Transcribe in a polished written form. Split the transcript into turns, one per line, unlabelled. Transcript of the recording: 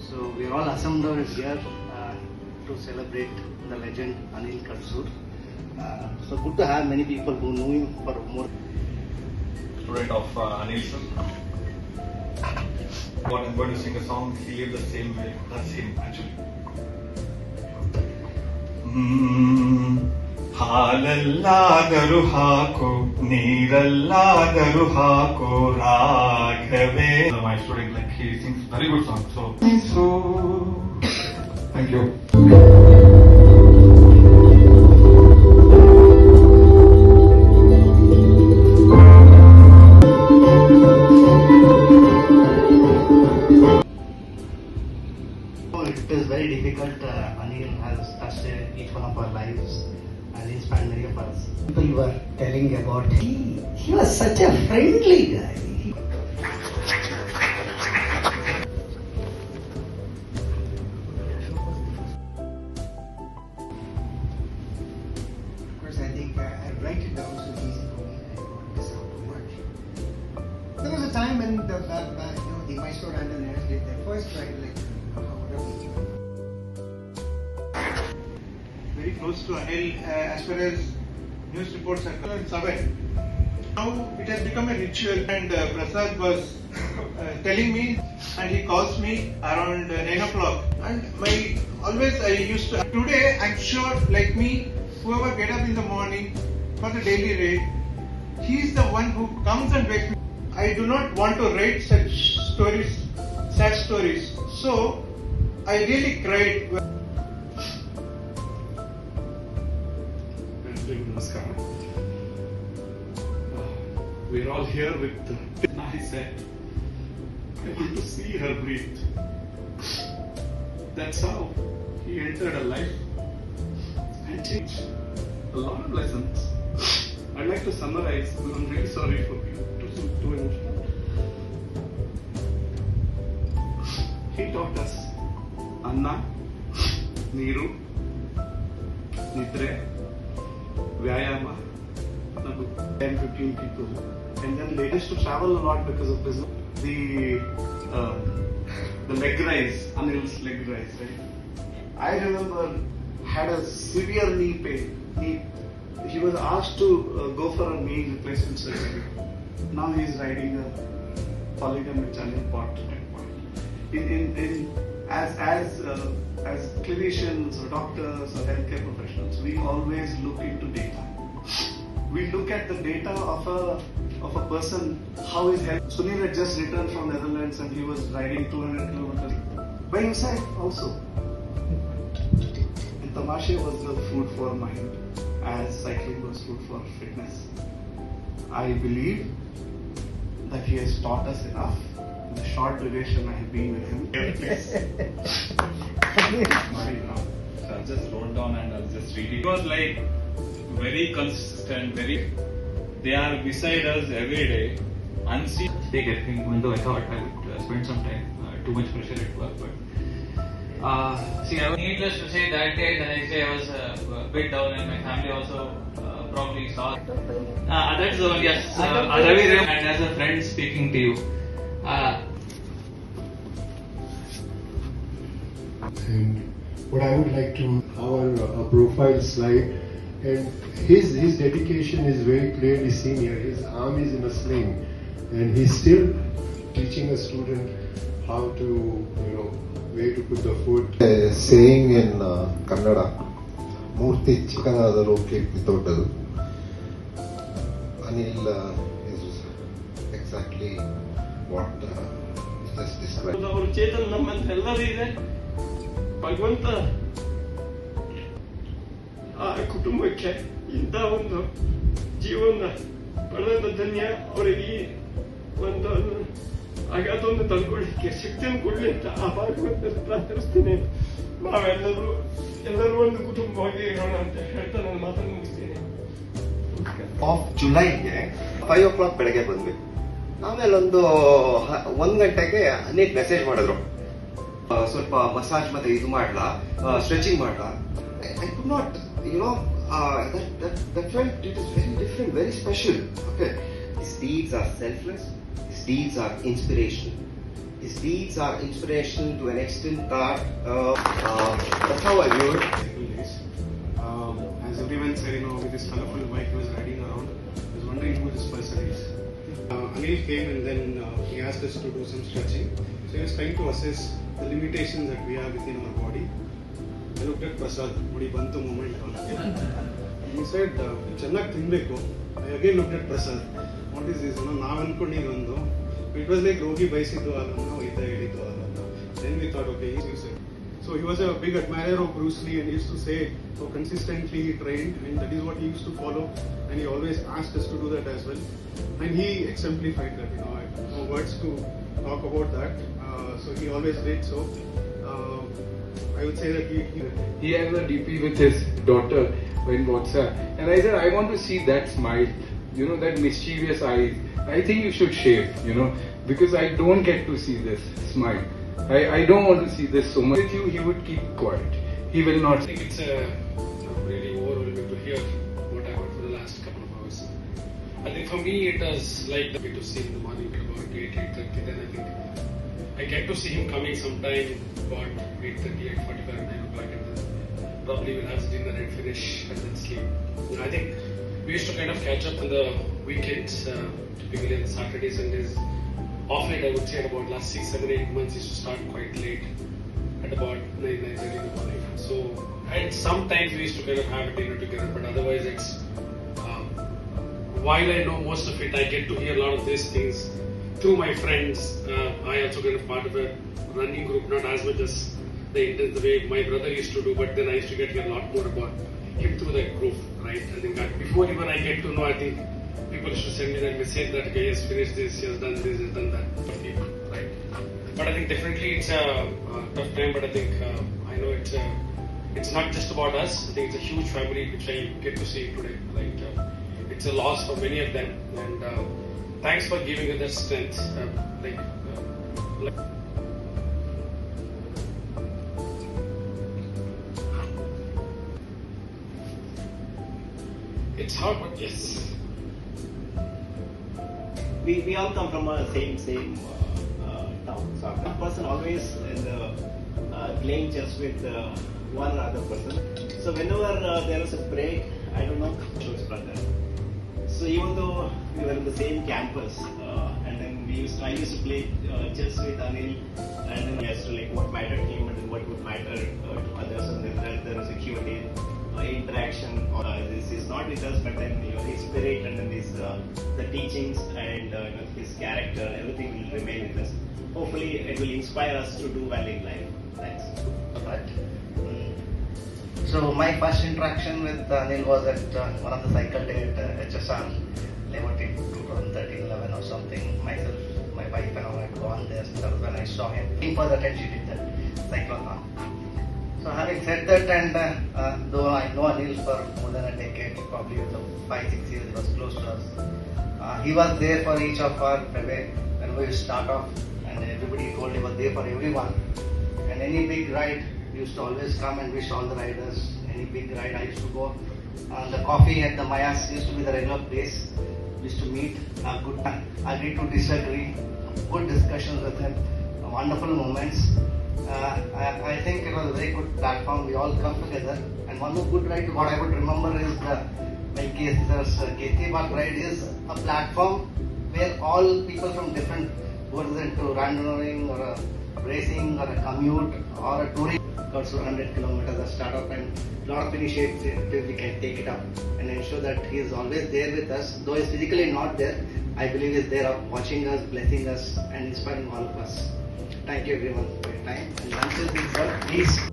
So we are all assembled here to celebrate the legend Anil Kadsur. So good to have many people who know him for more.
Student of Anil sir. What I'm going to sing a song, he lived the same way. That's him actually. ಹಾಲಲ್ಲಾದರೂ ಹಾಕೋ ನೀರಲ್ಲಾದರೂ ಹಾಕೋ ರಾಘವೇ. My student, like, he sings very good song. So thank you.
It is very difficult. Anil has touched each one of our lives and inspired many of us. People were telling about he was such a friendly guy.
Of course, I think I write it down so easy for me. I don't miss out too much. There was a time when the Mysore and the Nairs did their first ride, like very close to Anil as far as news reports are concerned. Now it has become a ritual, and Prasad was telling me, and he calls me around 9 o'clock. And I used to. Today, I'm sure, like me, whoever get up in the morning for the daily raid, he's the one who comes and wakes me. I do not want to write such stories, sad stories. So I really cried.
Namaskar. We're all here with I said, I want to see her breathe. That's how he entered her life and changed a lot of lessons. I'd like to summarize, but I'm really sorry for being too emotional. He taught us Anna, Neeru, Nidre, Vyayama, 10-15 people, and then they used to travel a lot because of business. The leg rise, Anil's leg rise, right? I remember had a severe knee pain. He was asked to go for a knee replacement surgery. Now he is riding a polygamid channel pot. As clinicians or doctors or healthcare professionals, we always look into data. We look at the data of a person, how his health. Sunil had just returned from Netherlands and he was riding 200 kilometers by himself also. And Tamashe was the food for mind, as cycling was food for fitness. I believe that he has taught us enough. The short duration I have been with him.
So I just wrote down and I was just reading. It was like very consistent, they are beside us every day, unseen. Take everything, even though I thought I would spend some time, too much pressure at work, but see, I was needless to say that day, the next day I was a bit down and my family also probably saw. That's the one, yes, Ravi Ram, and as a friend speaking to you.
And what I would like to our profile slide, and his dedication is very clearly seen here. His arm is in a sling, and he's still teaching a student how to, where to put the foot.
Saying in Kannada, Murti Chikkanadaru Kirti Total. Anil is exactly what just described.
ಅವರು ಚೇತನ ನಮ್ಮಂತ ಎಲ್ಲರೂ ಇದೆ. ಭಗವಂತ ಆ ಕುಟುಂಬಕ್ಕೆ ಇಂಥ ಒಂದು ಜೀವನ ಪಡೆದ ಧನ್ಯ ಅವರಿಗೆ ಒಂದು ಆಘಾತವನ್ನು ತಂದುಕೊಳ್ಳಿಕ್ಕೆ ಶಕ್ತಿಯನ್ನು ಕೊಡಲಿ ಅಂತ ಆ ಭಗವಂತ ಪ್ರಾರ್ಥಿಸ್ತೀನಿ. ಎಲ್ಲರೂ ಒಂದು ಕುಟುಂಬವಾಗಿ ಇರೋಣ ಅಂತ ಹೇಳ್ತಾ ನಾನು ಮಾತನ್ನು ಮುಗಿಸ್ತೀನಿ.
ಆಫ್ ಜುಲೈಗೆ 5 o'clock ಬೆಳಗ್ಗೆ ಬಂದ್ವಿ. ಆಮೇಲೆ 1 ಗಂಟೆಗೆ ಅನೇಕ ಮೆಸೇಜ್ ಮಾಡಿದ್ರು, ಸ್ವಲ್ಪ ಮಸಾಜ್ ಮತ್ತೆ ಇದು ಮಾಡ್ಲಾ, ಸ್ಟ್ರೆಚಿಂಗ್ ಮಾಡ್ಲಾ. I could not, that felt it is very different, very special. Okay, his deeds are selfless, his deeds are inspirational, His deeds are inspirational to an extent that that's how I view it.
As everyone said, with this colorful bike he was riding around, I was wondering who this person is. Anil came and then he asked us to do some stretching. So he was trying to assess the limitations that we have within our body. I looked at Prasad, Mudi Bantu moment. He said, Channak Tinbeko. I again looked at Prasad. What is this? It was like Rogi Baisidu Alana, Ida Edidu Alana. Then we thought, okay, he's used it. So he was a big admirer of Bruce Lee and he used to say so consistently he trained and that is what he used to follow and he always asked us to do that as well. And he exemplified that, I have no words to talk about that. So he always did so. I would say that
he has a DP with his daughter in WhatsApp and I said I want to see that smile, that mischievous eyes. I think you should shave, because I don't get to see this smile. I don't want to see this so much. With you, he would keep quiet. He will not.
I think it's really overwhelming to hear what I heard for the last couple of hours. I think for me it was like the to see in the morning at about 8:30. Then I think I get to see him coming sometime about 8:30, 8:45, 9 o'clock, and then probably we'll have dinner and finish and then sleep. I think we used to kind of catch up on the weekends, typically on Saturdays and Sundays. Off late, I would say at about last 6, 7, 8 months, used to start quite late at about 9:30 in the morning. So, and sometimes we used to kind of have a dinner together, but otherwise it's, while I know most of it, I get to hear a lot of these things through my friends. I also kind of part of a running group, not as much as the way my brother used to do, but then I used to get to hear a lot more about him through that group, right? I think that before even I get to know, I think people used to send me that message that okay, he has finished this, he has done this, he has done that, right? But I think definitely it's a tough time, but I think I know it's not just about us. I think it's a huge family which I get to see today. Like it's a loss for many of them, and thanks for giving us that strength. It's hard, but yes.
We all come from a same town. So one person always in the playing chess with one other person. So whenever there was a break, I don't know, Kishor's brother. So even though we were in the same campus, and then I used to play chess with Anil, and then he has to like what mattered to him and what would matter to others, and then there was a Q&A interaction. This is not with us, but then his spirit and then his the teachings and his character, everything will remain with us. Hopefully, it will inspire us to do well in life. Thanks.
Right. So my first interaction with Anil was at one of the cycle day at HSR, Liberty 2013-11 or something. Myself, my wife and I had gone there. That was when I saw him. For the time she did that cyclone. So having said that, and though I know Anil for more than a decade, probably 5-6 years, he was close to us. He was there for each of our when we start off, and everybody told he was there for everyone. And any big ride, he used to always come and wish all the riders. Any big ride, I used to go. The coffee at the Mayas used to be the regular place. We used to meet, have good time, agree to disagree, good discussions with him, wonderful moments. I think it was a very good platform. We all come together, and one more good ride. What I would remember is the Keti Bag ride is a platform where all people from different, whether it's into randonneuring or a racing or a commute or a touring, got 100 kilometers a startup, and a lot of initiatives we can take it up and ensure that he is always there with us. Though he's physically not there, I believe he's there watching us, blessing us, and inspiring all of us. Thank you everyone for your time. And until we please